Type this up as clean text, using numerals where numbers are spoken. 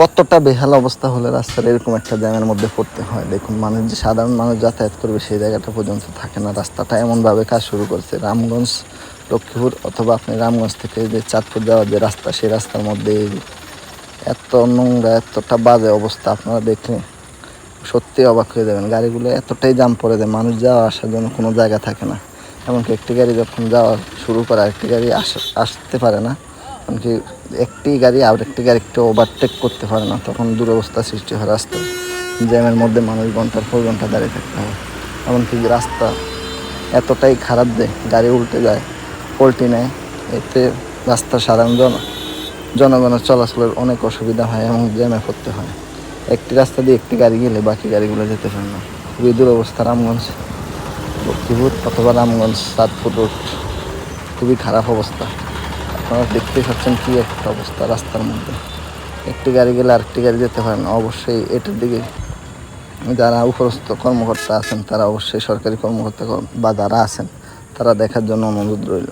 কতটা বেহাল অবস্থা হলে রাস্তার এরকম একটা জ্যামের মধ্যে পড়তে হয়। দেখুন, মানুষ যে সাধারণ মানুষ যাতায়াত করবে সেই জায়গাটা পর্যন্ত থাকে না। রাস্তাটা এমনভাবে কাজ শুরু করছে, রামগঞ্জ লক্ষ্মীপুর অথবা আপনি রামগঞ্জ থেকে যে চাঁদপুর যাওয়ার যে রাস্তা, সেই রাস্তার মধ্যে এত নোংরা, এতটা বাজে অবস্থা, আপনারা দেখলে সত্যি অবাক হয়ে যাবেন। গাড়িগুলো এতটাই জাম পড়ে যায়, মানুষ যাওয়া আসার জন্য কোনো জায়গা থাকে না। এমনকি একটি গাড়ি যখন যাওয়া শুরু করে আরেকটি গাড়ি আসতে পারে না, এমনকি একটি গাড়ি আর একটি গাড়ি একটু ওভারটেক করতে পারে না, তখন দুরবস্থা সৃষ্টি হয়। রাস্তায় জ্যামের মধ্যে মানুষ ঘন্টার পর ঘন্টা দাঁড়িয়ে থাকতে হয়। এমনকি রাস্তা এতটাই খারাপ যে গাড়ি উল্টে যায়, পল্টি নেয়, এতে রাস্তার সাধারণ জনগণের চলাচলের অনেক অসুবিধা হয় এবং জ্যামে পড়তে হয়। একটি রাস্তা দিয়ে একটি গাড়ি গেলে বাকি গাড়িগুলো যেতে পারে না। খুবই দুরবস্থা রামগঞ্জ লক্ষ্মীপুর অথবা রামগঞ্জ চাঁদপুর রোড, খুবই খারাপ অবস্থা। আপনারা দেখতেই পাচ্ছেন কী একটা অবস্থা রাস্তার মধ্যে। একটি গাড়ি গেলে আরেকটি গাড়ি যেতে পারে না। অবশ্যই এটার দিকে যারা উপরস্থ কর্মকর্তা আছেন, তারা অবশ্যই সরকারি কর্মকর্তা বা যারা আছেন, তারা দেখার জন্য অনুরোধ রইল।